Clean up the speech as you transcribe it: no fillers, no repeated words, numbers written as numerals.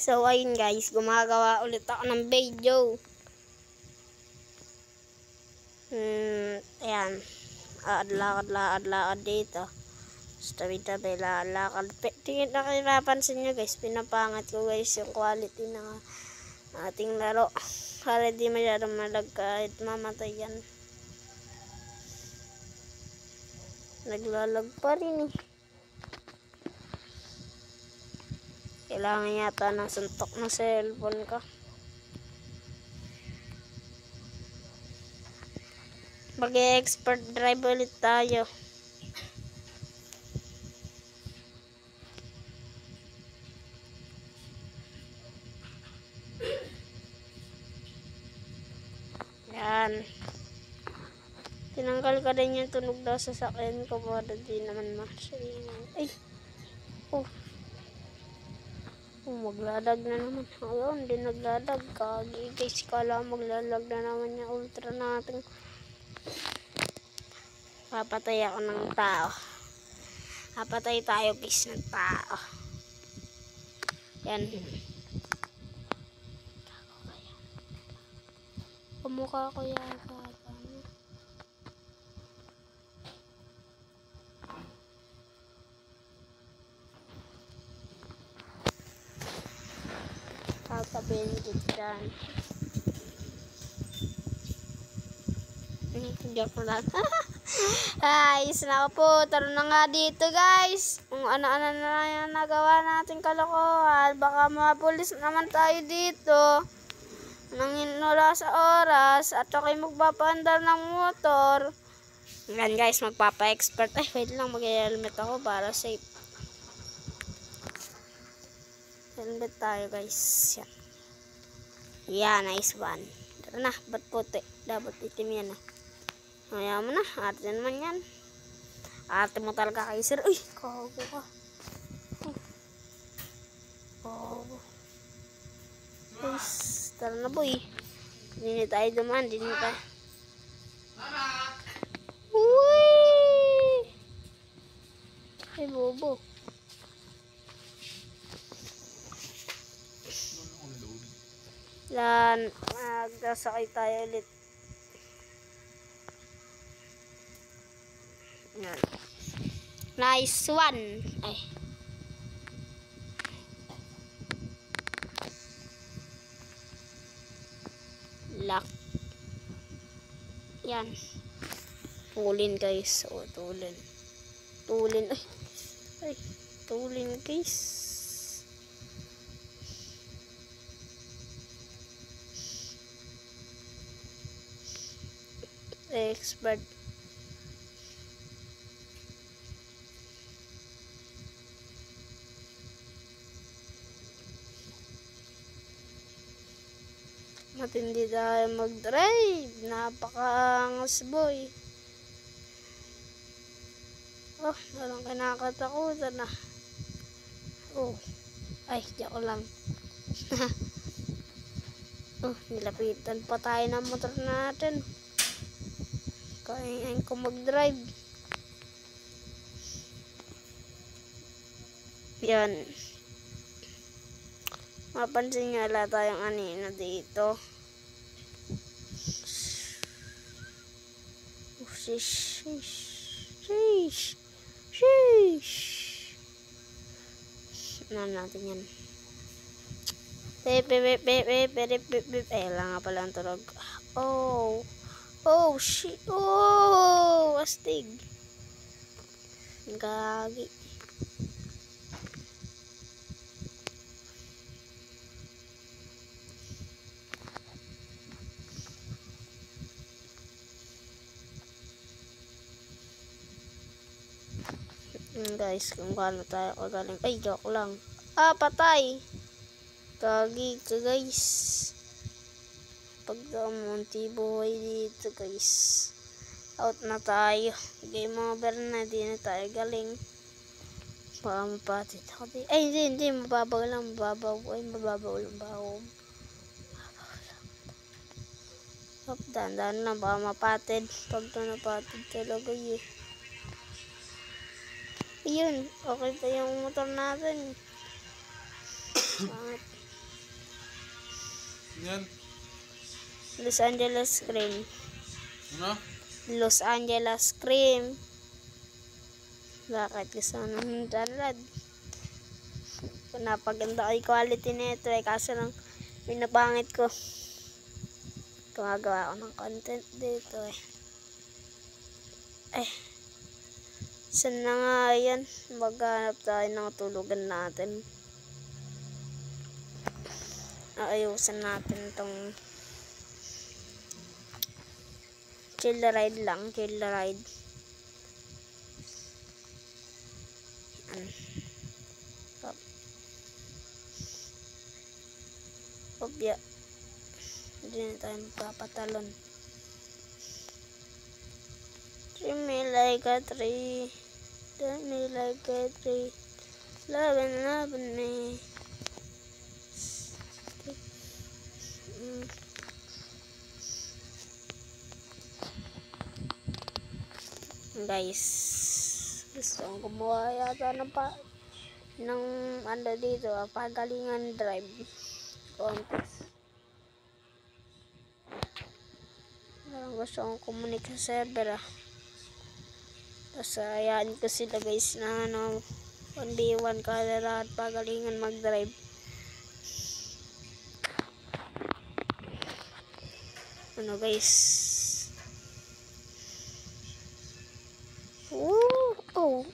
So, ayun guys, gumagawa ulit ako ng video. Ayan. Lakad dito. Sa tabi-tabi, lakad. Tingin na kayo napansin nyo guys, pinapangat ko guys yung quality ng ating laro. Para di masyadong malag kahit mamatay yan. Naglalag pa rin eh. Kailangan yata ng suntok ng cellphone ka. Mag-expert drive ulit tayo. Yan. Tinanggal ka din yung tunog daw sa sakyan ko para di naman masyadong. Ay! Oh! Maglalag na naman. Ayun, hindi naglalag. Kagi guys, kala maglalag na naman yung ultra natin. Papatay ako ng tao. Papatay tayo guys ng tao. Yan. Pamukha ko yata. Tatabihin dito dyan. Joke lang. Guys, naku po. Taro na nga dito guys. Kung ano-ano na yung nagawa natin kalokohan. Baka mapulis naman tayo dito. Nanginula sa oras. At ako'y magpapaandar ng motor. Yan guys, magpapa-expert. Ay, wait lang. Mag-helmet ako para safe. Helmet tayo guys. Yan. Yan, nice one. Tara na, ba't puti? Dapat itim yan ah. Kaya mo na, ate naman yan. Ate mo talaga kay sir. Uy, kago ka. Kago. Guys, tara na boy. Hindi tayo dumaan, hindi tayo. Uy! Ay, bobo. Lan, magdasakay tayo ulit. Yan. Nice one. Ay. Lock. Yan. Tulin guys. O, tulin. Tulin. Ay. Ay. Tulin guys. Expert. Matindi tayo mag-drive. Napaka-angas boy. Oh, walang kinakatakutan na. Oh. Ay, diyan ko lang. Oh, nilapitan pa tayo ng motor natin. Kain ko mag-drive. Yan. Mapansin nyo, wala tayong anino dito. Shish. Shish. Shish. Ano natin yan? Lang nga pala ang tulog. Oh. Oh, shit. Oh, astig. Gagi. Guys, kung paano tayo kagaling. Ay, joke lang. Ah, patay. Gagi ka guys. Pagdamunti buhay dito guys. Out na tayo. Game over na. Di na tayo galing. Baka mapatid ako dito. Ay hindi. Mababaw lang. Mababaw lang ba ako? Hop, dahan-dahan lang. Baka mapatid. Pag ito napatid talaga yun. Ayun. Okay pa yung motor natin. Bakit? Yan. Los Angeles cream. Ano? Los Angeles cream. Bakit gusto mo ng salad? Napaganda ay quality nito eh. Kaso lang pinapangit ko. Gumagawa ako ng content dito eh. Eh. Saan na nga yan? Maghanap tayo ng tulugan natin. Ayusin natin tong chill ride lang. Chill ride. Obya. Hindi na tayo magpapatalon. Treat me like a tree. Treat me like a tree. Love me. Guys, gusto kong gumawa yata ng ano dito, pagalingan drive contest. Parang gusto kong kumunik sa server Tapos ayaan ko sila guys na 1v1 kada lahat pagalingan mag-drive. Guys. Oh.